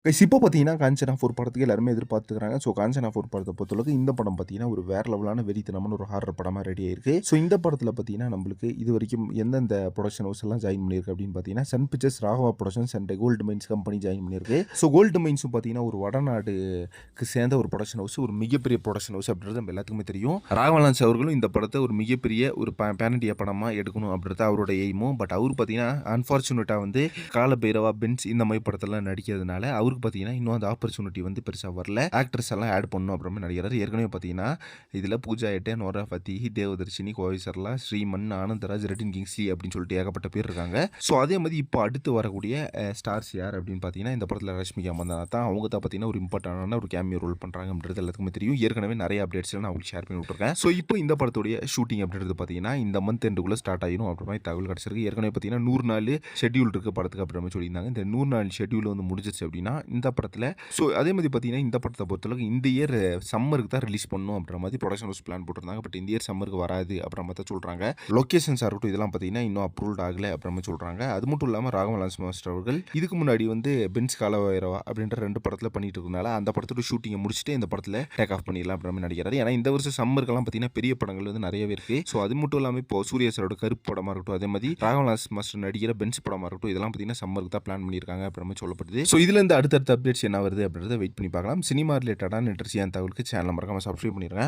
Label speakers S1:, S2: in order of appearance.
S1: Guys இப்போ பார்த்தீங்கன்னா, காஞ்சனா 4 படத்துக்கு எல்லாருமே எதிர்பார்த்துக்கிறாங்க. ஸோ காஞ்சனா 4 படத்த பொறுத்தளவுக்கு இந்த படம் பார்த்தீங்கன்னா, ஒரு வேற லெவலான வெறித்தனமான ஒரு ஹாரர் படமா ரெடி ஆயிருக்கு. ஸோ இந்த படத்தில பார்த்தீங்கன்னா, நம்மளுக்கு இதுவரைக்கும் எந்தெந்த புரொடக்ஷன் ஹவுஸ் எல்லாம் ஜாயின் பண்ணியிருக்கு அப்படின்னு பார்த்தீங்கன்னா, Sun Pictures, Raghava Productions and Gold Mines company join பண்ணியிருக்கு. ஸோ கோல்டு மைன்ஸும் பார்த்தீங்கன்னா, ஒரு வடநாடுக்கு சேர்ந்த ஒரு புரொடக்ஷன் ஹவுஸ், ஒரு மிகப்பெரிய புரொடக்ஷன் ஹவுஸ் அப்படின்றது நம்ம எல்லாத்துக்குமே தெரியும். ராகவா லாரன்ஸ் அவர்களும் இந்த படத்த ஒரு மிகப்பெரிய ஒரு பேன் இண்டியா படமா எடுக்கணும் அப்படின்றது அவரோட எய்மும். பட் அவர் பார்த்தீங்கன்னா, அன்பார்ச்சுனேட்டா வந்து காலபைரவா, பென்ஸ் இந்த மாதிரி படத்தெல்லாம் நடிக்கிறதுனால அவருக்கு பார்த்தீங்கன்னா இன்னும் அந்த ஆப்பர்ச்சுனிட்டி வந்து பெருசாக வரல. ஆக்ட்ரஸ் எல்லாம் ஆட் பண்ணணும் அப்புறமே நடிக்கிறார். ஏற்கனவே பார்த்தீங்கன்னா இதில் பூஜா ஹெக்டே, நோரா ஃபத்தேஹி, தேவதர்ஷினி, கோவை சரளா, ஸ்ரீமன், ஆனந்தராஜ், ரெட்டின் கிங்ஸ்லி அப்படின்னு சொல்லிட்டு ஏகப்பட்ட பேர் இருக்காங்க. ஸோ அதே மாதிரி இப்போ அடுத்து வரக்கூடிய ஸ்டார்ஸ் யார் அப்படின்னு பார்த்தீங்கன்னா இந்த படத்தில் ரஷ்மிகா மந்தனா தான். அவங்க தான் பார்த்தீங்கன்னா ஒரு இம்பார்ட்டன்டான ஒரு கேமியோ ரோல் பண்ணுறாங்க அப்படின்றது எல்லாத்துக்குமே தெரியும். ஏற்கனவே நிறைய அப்டேட்ஸ்லாம் நான் உங்களுக்கு ஷேர் பண்ணி விட்டுருக்கேன். ஸோ இப்போ இந்த படத்துடைய ஷூட்டிங் அப்படின்றது பார்த்தீங்கன்னா இந்த மந்த் எண்டுக்குள்ளே ஸ்டார்ட் ஆகிடும் அப்புறமா தகவல் கிடச்சிருக்கு. ஏற்கனவே பார்த்தீங்கன்னா 100 நாள் ஷெட்யூல் இருக்குது படத்துக்கு அப்புறமே சொல்லியிருந்தாங்க. இந்த 100 நாள் ஷெட்யூல் வந்து முடிஞ்சிச்சு அப்படின்னா இந்த படத்தில் ஸோ அதே மாதிரி பார்த்தீங்கன்னா இந்த படத்தை பொறுத்தளவுக்கு இந்த இயர் சம்மருக்கு தான் ரிலீஸ் பண்ணணும் அப்படின்ற மாதிரி ப்ரொடக்ஷன் ஹவுஸ் பிளான் போட்டிருந்தாங்க. பட் இந்த இயர் சம்மருக்கு வராது அப்புறமா தான் சொல்கிறாங்க. லொக்கேஷன்ஸாக இருக்கட்டும் இதெல்லாம் பார்த்தீங்கன்னா இன்னும் அப்ரூவ்ட் ஆகலை அப்புறமா சொல்கிறாங்க. அது மட்டும் இல்லாமல் ராகவா லாரன்ஸ் மாஸ்டர் அவர்கள் இதுக்கு முன்னாடி வந்து பென்ஸ் காலபைரவா அப்படின்ற 2 படத்தில் பண்ணிட்டு இருக்கனால அந்த படத்தோட ஷூட்டிங்கை முடிச்சுட்டு இந்த படத்தில் டேக் ஆஃப் பண்ணிடலாம் அப்படின்னு நடிக்கிறாரு. ஏன்னா இந்த வருஷம் சம்மருக்கெல்லாம் பார்த்தீங்கன்னா பெரிய படங்கள் வந்து நிறையவே இருக்குது. ஸோ அது மட்டும் இல்லாமல் இப்போ சூர்யா சாரோட கருப்பு படமாக இருக்கட்டும் அதே மாதிரி ராகவா லாரன்ஸ் மாஸ்டர் நடிக்கிற பென்ஸ் படமாக இருக்கட்டும் இதெல்லாம் பார்த்தீங்கன்னா சம்மருக்கு தான் பிளான் பண்ணியிருக்காங்க அப்புறமா சொல்லப்படுது. ஸோ இதுல இருந்து அடுத்தடுத்த அப்டேட்ஸ் என்ன வருது அப்படின்றத வெயிட் பண்ணி பார்க்கலாம். சினிமா ரிலேட்டடான இன்ட்ரெஸ்டியான தகவலுக்கு சேனல் மறக்காம சப்ஸ்கிரைப் பண்ணிடுங்க.